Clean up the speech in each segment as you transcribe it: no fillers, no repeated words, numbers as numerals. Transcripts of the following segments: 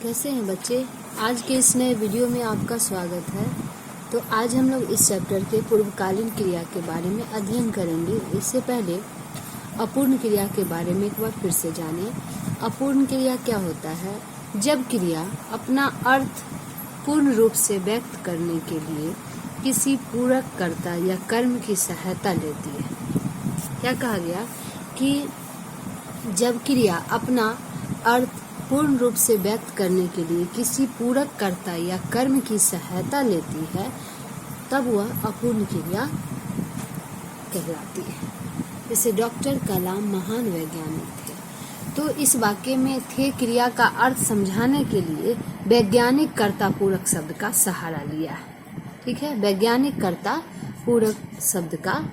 कैसे हैं बच्चे। आज के इस नए वीडियो में आपका स्वागत है। तो आज हम लोग इस चैप्टर के पूर्वकालीन क्रिया के बारे में अध्ययन करेंगे। इससे पहले अपूर्ण क्रिया के बारे में एक बार फिर से जानें। अपूर्ण क्रिया क्या होता है? जब क्रिया अपना अर्थ पूर्ण रूप से व्यक्त करने के लिए किसी पूरक कर्ता या कर्म की सहायता लेती है। क्या कहा गया कि जब क्रिया अपना अर्थ पूर्ण रूप से व्यक्त करने के लिए किसी पूरक कर्ता या कर्म की सहायता लेती है, तब वह अपूर्ण क्रिया कहलाती है। जैसे डॉक्टर कलाम महान वैज्ञानिक थे, तो इस वाक्य में थे क्रिया का अर्थ समझाने के लिए वैज्ञानिक कर्ता पूरक शब्द का सहारा लिया है। ठीक है, वैज्ञानिक कर्ता पूरक शब्द का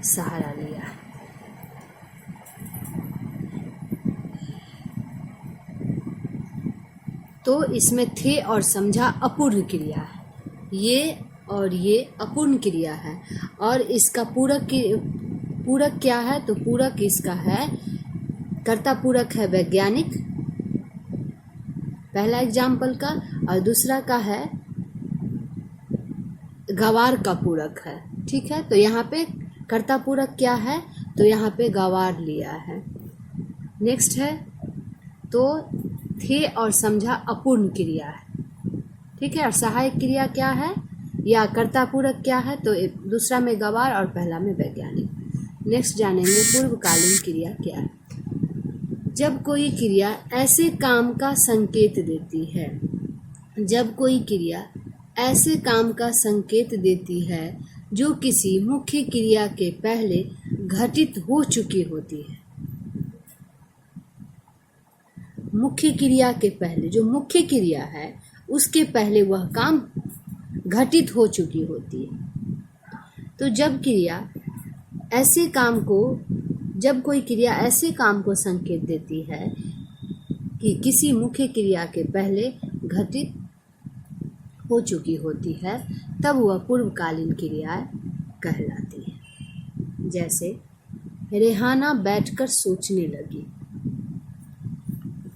सहारा लिया है। तो इसमें थे और समझा अपूर्ण क्रिया है, ये और ये अपूर्ण क्रिया है। और इसका पूरक क्या है? तो पूरक इसका है, कर्ता पूरक है वैज्ञानिक, पहला एग्जाम्पल का, और दूसरा का है गवार का पूरक है। ठीक है, तो यहाँ पे कर्ता पूरक क्या है? तो यहाँ पे गवार लिया है। नेक्स्ट है, तो थे और समझा अपूर्ण क्रिया है। ठीक है, और सहायक क्रिया क्या है या कर्ता पूरक क्या है? तो दूसरा में गवार और पहला में वैज्ञानिक। नेक्स्ट जानेंगे पूर्वकालीन क्रिया क्या है। जब कोई क्रिया ऐसे काम का संकेत देती है, जब कोई क्रिया ऐसे काम का संकेत देती है जो किसी मुख्य क्रिया के पहले घटित हो चुकी होती है। मुख्य क्रिया के पहले, जो मुख्य क्रिया है उसके पहले वह काम घटित हो चुकी होती है। तो जब कोई क्रिया ऐसे काम को संकेत देती है कि किसी मुख्य क्रिया के पहले घटित हो चुकी होती है, तब वह पूर्वकालीन क्रिया कहलाती है। जैसे रेहाना बैठकर सोचने लगी।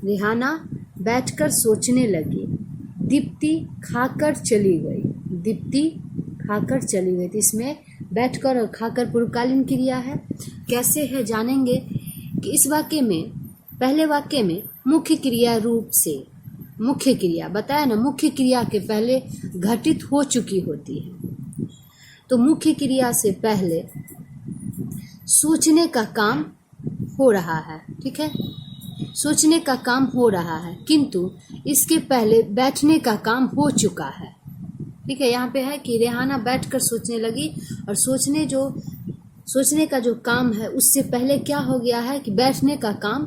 रेहाना बैठकर सोचने लगी। दीप्ति खाकर चली गई। दीप्ति खाकर चली गई। तो इसमें बैठकर और खाकर पूर्वकालीन क्रिया है। कैसे है जानेंगे कि इस वाक्य में, पहले वाक्य में मुख्य क्रिया रूप से, मुख्य क्रिया बताया ना, मुख्य क्रिया के पहले घटित हो चुकी होती है। तो मुख्य क्रिया से पहले सोचने का काम हो रहा है। ठीक है, सोचने का काम हो रहा है, किंतु इसके पहले बैठने का काम हो चुका है। ठीक है, यहाँ पे है कि रेहाना बैठकर सोचने लगी, और सोचने का जो काम है उससे पहले क्या हो गया है कि बैठने का काम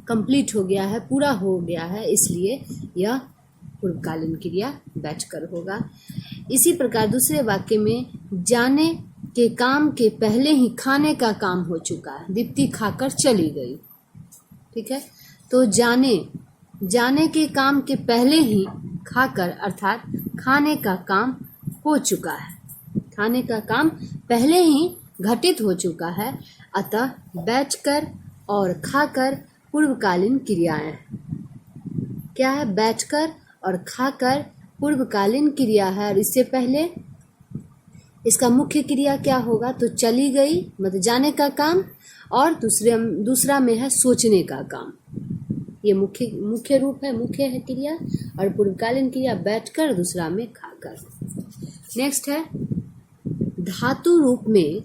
कंप्लीट हो गया है, पूरा हो गया है, इसलिए यह पूर्वकालीन क्रिया बैठकर होगा। इसी प्रकार दूसरे वाक्य में जाने के काम के पहले ही खाने का काम हो चुका है। दीप्ति खाकर चली गई। ठीक है, तो जाने के काम के पहले ही खाकर अर्थात खाने का काम हो चुका है। खाने का काम पहले ही घटित हो चुका है, अतः बैठकर और खाकर पूर्वकालीन क्रियाएं। क्या है? बैठकर और खाकर पूर्वकालीन क्रिया है, और इससे पहले इसका मुख्य क्रिया क्या होगा? तो चली गई मतलब जाने का काम, और दूसरा में है सोचने का काम। ये मुख्य रूप है, मुख्य है क्रिया, और पूर्वकालीन क्रिया बैठकर, दूसरा में खाकर। नेक्स्ट है धातु रूप में।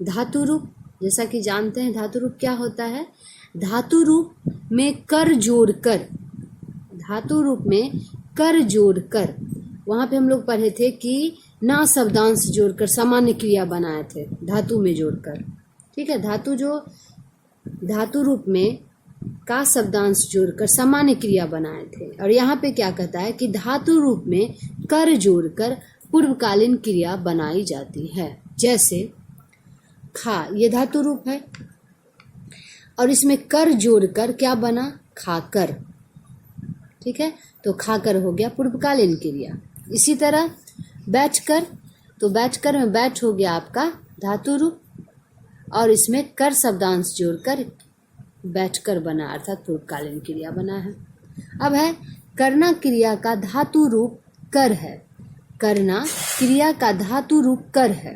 धातु रूप जैसा कि जानते हैं, धातु रूप क्या होता है? धातु रूप में कर जोड़कर, धातु रूप में कर जोड़कर, वहां पे हम लोग पढ़े थे कि ना शब्दांश जोड़कर सामान्य क्रिया बनाए थे धातु में जोड़कर। ठीक है, धातु रूप में का शब्दांश जोड़कर सामान्य क्रिया बनाए थे। और यहाँ पे क्या कहता है कि धातु रूप में कर जोड़कर पूर्वकालीन क्रिया बनाई जाती है। जैसे खा, ये धातु रूप है, और इसमें कर जोड़कर क्या बना? खाकर। ठीक है, तो खाकर हो गया पूर्वकालीन क्रिया। इसी तरह बैठकर, तो बैठकर में बैठ हो गया आपका धातु रूप, और इसमें कर शब्दांश जोड़कर बैठकर बना, अर्थात पूर्वकालीन क्रिया बना है। अब है करना क्रिया का धातु रूप कर है। करना क्रिया का धातु रूप कर है।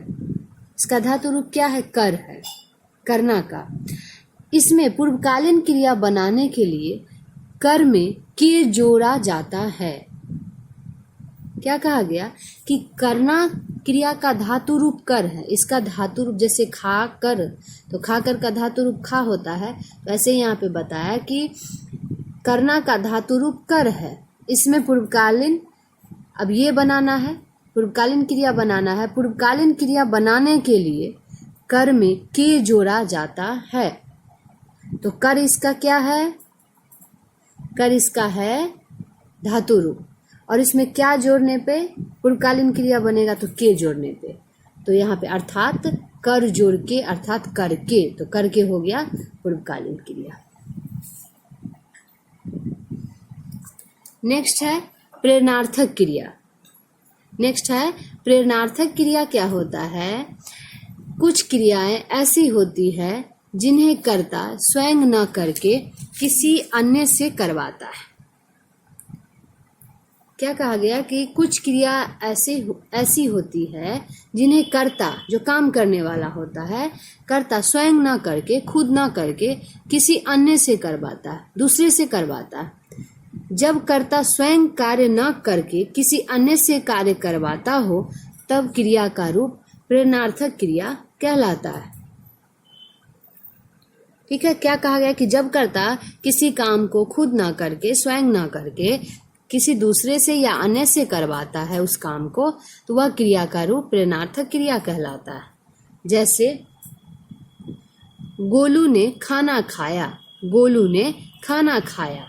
इसका धातु रूप क्या है? कर है, करना का। इसमें पूर्वकालीन क्रिया बनाने के लिए कर में के जोड़ा जाता है। क्या कहा गया कि करना क्रिया का धातु रूप कर है। इसका धातु रूप जैसे खा कर, तो खाकर का धातु रूप खा होता है, वैसे यहाँ पे बताया कि करना का धातु रूप कर है। इसमें पूर्वकालीन, अब ये बनाना है, पूर्वकालीन क्रिया बनाना है। पूर्वकालीन क्रिया बनाने के लिए कर में के जोड़ा जाता है। तो कर इसका क्या है? कर इसका है धातु रूप, और इसमें क्या जोड़ने पे पूर्वकालीन क्रिया बनेगा? तो के जोड़ने पे। तो यहाँ पे अर्थात कर जोड़ के अर्थात करके, तो करके हो गया पूर्वकालीन क्रिया। नेक्स्ट है प्रेरणार्थक क्रिया। नेक्स्ट है प्रेरणार्थक क्रिया। क्या होता है? कुछ क्रियाएं ऐसी होती है जिन्हें कर्ता स्वयं न करके किसी अन्य से करवाता है। क्या कहा गया कि कुछ क्रिया ऐसी होती है जिन्हें कर्ता, जो काम करने वाला होता है, कर्ता स्वयं ना करके, खुद ना करके किसी अन्य से करवाता है, दूसरे से करवाता है। जब कर्ता स्वयं कार्य न करके किसी अन्य से कार्य करवाता हो, तब क्रिया का रूप प्रेरणार्थक क्रिया कहलाता है। ठीक है, क्या कहा गया कि जब कर्ता किसी काम को खुद ना करके, स्वयं ना करके किसी दूसरे से या अन्य से करवाता है उस काम को, तो वह क्रिया का रूप प्रेरणार्थक क्रिया कहलाता है। जैसे गोलू ने खाना खाया, गोलू ने खाना खाया।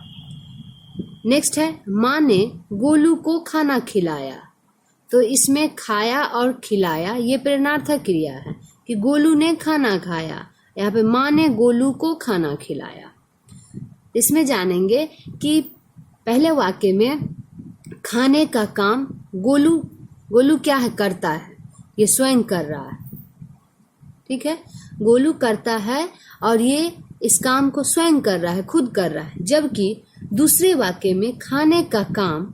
नेक्स्ट है माँ ने गोलू को खाना खिलाया। तो इसमें खाया और खिलाया ये प्रेरणार्थक क्रिया है कि गोलू ने खाना खाया, यहाँ पे माँ ने गोलू को खाना खिलाया। इसमें जानेंगे कि पहले वाक्य में खाने का काम गोलू क्या है? करता है, ये स्वयं कर रहा है। ठीक है, गोलू करता है और ये इस काम को स्वयं कर रहा है, खुद कर रहा है। जबकि दूसरे वाक्य में खाने का काम,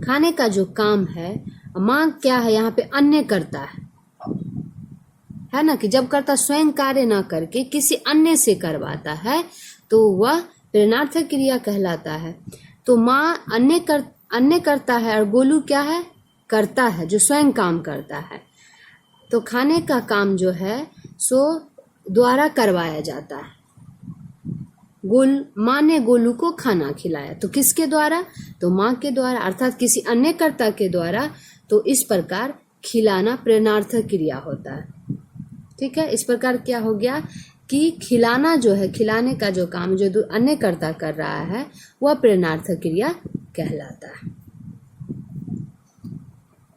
खाने का जो काम है, माँ क्या है? यहाँ पे अन्य करता है ना, कि जब करता स्वयं कार्य ना करके किसी अन्य से करवाता है तो वह प्रेरणार्थक क्रिया कहलाता है। तो माँ अन्य करता है और गोलू क्या है? करता है, जो स्वयं काम करता है। तो खाने का काम जो है सो द्वारा करवाया जाता है। माँ ने गोलू को खाना खिलाया, तो किसके द्वारा? तो माँ के द्वारा, अर्थात किसी अन्य कर्ता के द्वारा। तो इस प्रकार खिलाना प्रेरणार्थक क्रिया होता है। ठीक है, इस प्रकार क्या हो गया कि खिलाना जो है, खिलाने का जो काम जो अन्य कर्ता कर रहा है, वह प्रेरणार्थक क्रिया कहलाता है।